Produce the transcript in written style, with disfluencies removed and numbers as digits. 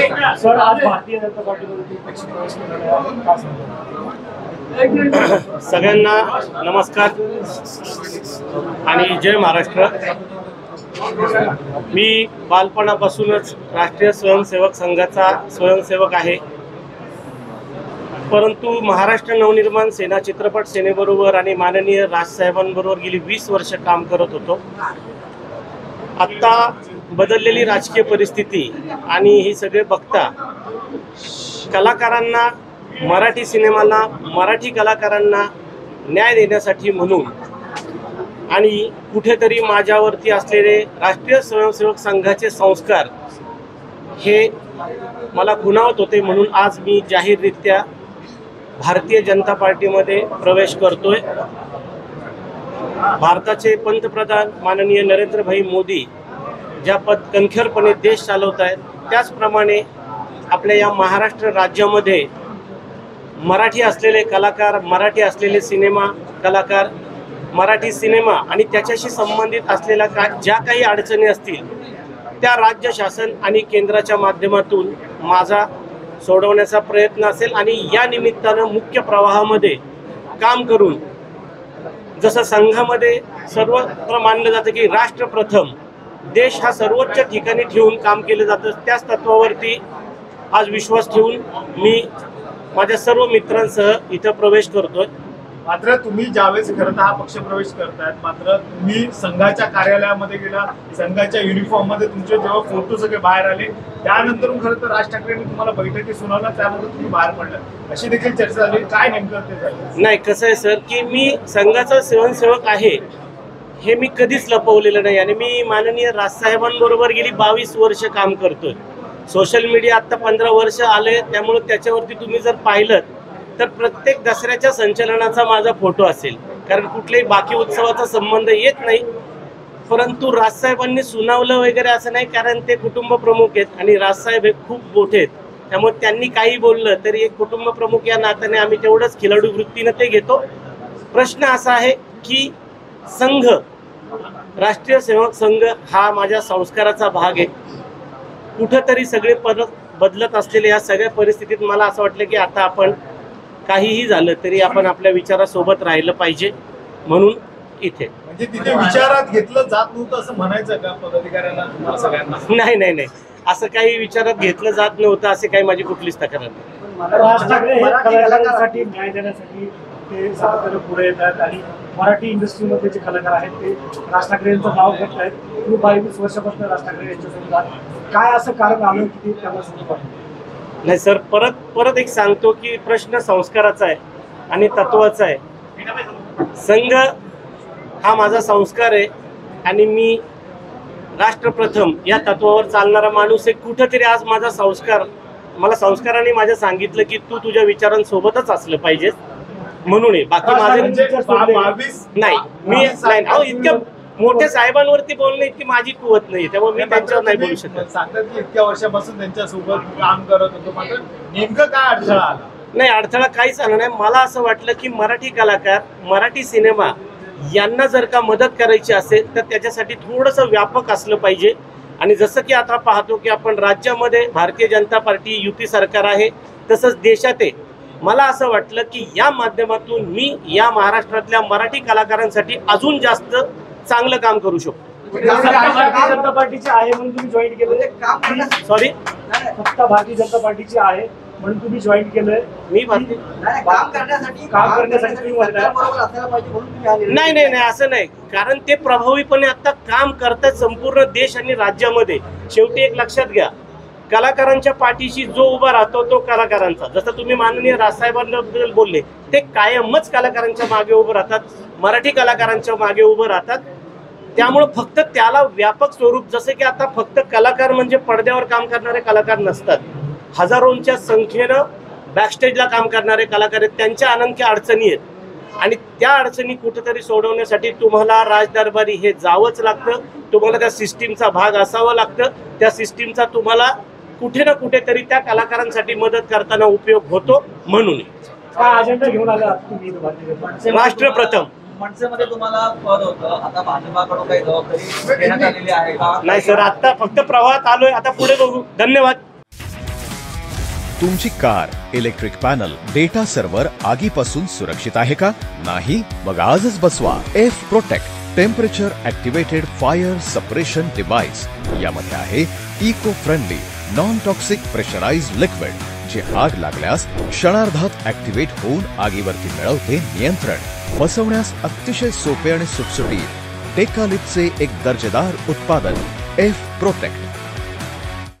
Sir, आज भारतीय जनता पार्टीमध्ये पक्ष प्रवेश केलेला आहे, काय सांगता? सगळ्यांना नमस्कार आणि जय महाराष्ट्र। मी बालपणापासूनच राष्ट्रीय स्वयंसेवक संघाचा स्वयंसेवक आहे, परंतु महाराष्ट्र नवनिर्माण सेना चित्रपट सेनेबरोबर आणि माननीय राजसाहेबांबरोबर गेली 20 वर्ष काम करत होतो। आत्ता बदललेली राजकीय परिस्थिती आणि ही सगळे बघता कलाकारांना, मराठी सिनेमाला, मराठी कलाकारांना न्याय देण्यासाठी म्हणून आणि कुठेतरी माझ्यावरती असलेले राष्ट्रीय स्वयंसेवक संघाचे संस्कार हे मला खुणावत होते, म्हणून आज मी जाहीररित्या भारतीय जनता पार्टीमध्ये प्रवेश करतोय। भारताचे पंतप्रधान माननीय नरेंद्रभाई मोदी ज्या कणखरपणे देश चालवत आहेत, त्याचप्रमाणे आपल्या या महाराष्ट्र राज्यामध्ये मराठी असलेले कलाकार, मराठी असलेले सिनेमा कलाकार, मराठी सिनेमा आणि त्याच्याशी संबंधित असलेल्या ज्या काही अडचणी असतील त्या राज्य शासन आणि केंद्राच्या माध्यमातून माझा सोडवण्याचा प्रयत्न असेल आणि या निमित्तानं मुख्य प्रवाहामध्ये काम करून, जसं संघामध्ये सर्वत्र मानलं जातं की राष्ट्र प्रथम, देश हा सर्वोच्च ठिकाणी ठेवून काम केलं जातं, त्याच तत्वावरती आज विश्वास ठेवून मी माझ्या सर्व मित्रांसह इथं प्रवेश करतोय। मात्र तुम्ही ज्यावेळेस खरं तर हा पक्ष प्रवेश करतायत, मात्र तुम्ही संघाच्या कार्यालयामध्ये गेला, संघाच्या युनिफॉर्म मध्ये तुमचे जेव्हा फोटो सगळे बाहेर आले, त्यानंतर खरं तर राज ठाकरेंनी तुम्हाला बैठकी सुनावला, त्यामध्ये तुम्ही बाहेर पडला, अशी देखील चर्चा झाली। काय नेमकं ते झालं? नाही, कसं आहे सर की मी संघाचा स्वयंसेवक आहे हे मी कधीच लपवलेलं नाही आणि मी माननीय राजसाहेबांबरोबर गेली 22 वर्ष काम करतोय। सोशल मीडिया आत्ता 15 वर्ष आले, त्यामुळे त्याच्यावरती तुम्ही जर पाहिलं तर प्रत्येक दसऱ्याच्या संचलनाचा माझा फोटो असेल, कारण कुठल्याही बाकी उत्सवाचा संबंध येत नाही। परंतु राजसाहेबांनी सुनावलं वगैरे असं नाही, कारण ते कुटुंब प्रमुख आहेत आणि राजसाहेब हे खूप मोठे आहेत, त्यामुळे त्यांनी काही बोललं तरी एक कुटुंब प्रमुख या नात्याने आम्ही तेवढंच खिलाडू वृत्तीनं ते घेतो। प्रश्न असा आहे की संघ, राष्ट्रीय सेवक संघ हा माझ्या संस्काराचा भाग आहे। कुठंतरी सगळे परत बदलत असलेल्या या सगळ्या परिस्थितीत मला असं वाटलं की आता आपण काहीही झालं तरी आपण आपल्या विचारासोबत राहिलं पाहिजे, म्हणून इथे। म्हणजे तिथे विचारात घेतलं जात नव्हतं असं म्हणायचं का पदाधिकाऱ्यांना, तुम्हाला सगळ्यांना? नाही नाही नाही, असं काही विचारात घेतलं जात नव्हतं, असे काही माझी कुठलीच तक्रार नाही। राज ठाकरे हे कलाकारांसाठी न्याय देण्यासाठी ते सातत्याने पुढे येतात आणि मराठी इंडस्ट्रीमध्ये जे कलाकार आहेत ते राज ठाकरे यांचं नाव घेत आहेत। तुम्ही 22 वर्षापासून राज ठाकरे यांच्यासोबत आहात, काय असं कारण आलं की त्यांना सोबत आहे? नाही सर, परत एक सांगतो की प्रश्न संस्काराचा आहे आणि तत्वाचा आहे। संघ हा माझा संस्कार आहे आणि मी राष्ट्रप्रथम या तत्वावर चालणारा माणूस आहे। कुठंतरी आज माझा संस्कार, मला संस्काराने माझ्या सांगितलं की तू तुझ्या विचारांसोबतच असलं पाहिजेस, म्हणून आहे। बाकी माझे नाही, मी नाही इतक्या मोठ्या साहेबांवरती बोलणे इतकी माझी कुवत नाही, त्यामुळे मी त्यांच्यावर नाही बोलू शकत। सांगतात की इतक्या वर्षापासून त्यांच्यासोबत काम करत होतो, मात्र नेमकं काय अडथळा आला? नाही, अडथळा काहीच आला नाही। मला असं वाटलं की मराठी कलाकार, मराठी सिनेमा यांना जर का मदत करायची असेल तर त्याच्यासाठी थोडंसं व्यापक असलं पाहिजे। आणि जसं की आता पाहतो की आपण राज्यामध्ये भारतीय जनता पार्टी युती सरकार आहे, तसंच देशात आहे। मला असं वाटलं की या माध्यमातून मी या महाराष्ट्रातल्या मराठी कलाकारांसाठी अजून जास्त चांगलं काम करू शकतो। भारतीय जनता पार्टीची आहे म्हणून तुम्ही जॉईन केलं? सॉरी, फक्त भारतीय जनता पार्टीची आहे म्हणून तुम्ही जॉईन केलंय? मी काम करण्यासाठी नाही नाही नाही, असं नाही, कारण ते प्रभावीपणे आता काम करतात संपूर्ण देश आणि राज्यामध्ये। शेवटी एक लक्षात घ्या, कलाकारांच्या पाठीशी जो उभा राहतो तो कलाकारांचा, जसं तुम्ही माननीय राजसाहेबांबद्दल बोलले, ते कायमच कलाकारांच्या मागे उभं राहतात, मराठी कलाकारांच्या मागे उभं राहतात। त्यामुळे फक्त त्याला व्यापक स्वरूप, जसं की आता फक्त कलाकार म्हणजे पडद्यावर काम करणारे कलाकार नसतात, हजारोंच्या संख्येनं बॅकस्टेजला काम करणारे कलाकार आहेत, त्यांच्या अनंख्य अडचणी आहेत आणि त्या अडचणी कुठेतरी सोडवण्यासाठी तुम्हाला राजदरबारी हे जावंच लागतं, तुम्हाला त्या सिस्टीमचा भाग असावं लागतं, त्या सिस्टीमचा तुम्हाला कुठे ना कुठेतरी त्या कलाकारांसाठी मदत करताना उपयोग होतो। म्हणून काय अजेंडा घेऊन आला तुम्ही? राष्ट्र प्रथम मनसेमध्ये तुम्हाला पद होतं, आता भाजपाकडून काही जबाबदारी देण्यात आलेली आहे का? नाही सर, आता फक्त प्रवाहात आलोय, आता पुढे बघू। धन्यवाद। तुमची car, electric panel, data server आगीपासून सुरक्षित आहे का? नाही? मग आजच बसवा F protect temperature activated fire suppression device. यामध्ये आहे eco friendly non toxic pressurised liquid, जे आग लागल्यास क्षणार्धात ऍक्टिव्हेट होऊन आगीवरती मिळवते नियंत्रण. बसवण्यास अतिशय सोपे आणि सुटसुटीत टेकालिपचे एक दर्जेदार उत्पादन एफ प्रोटेक्ट.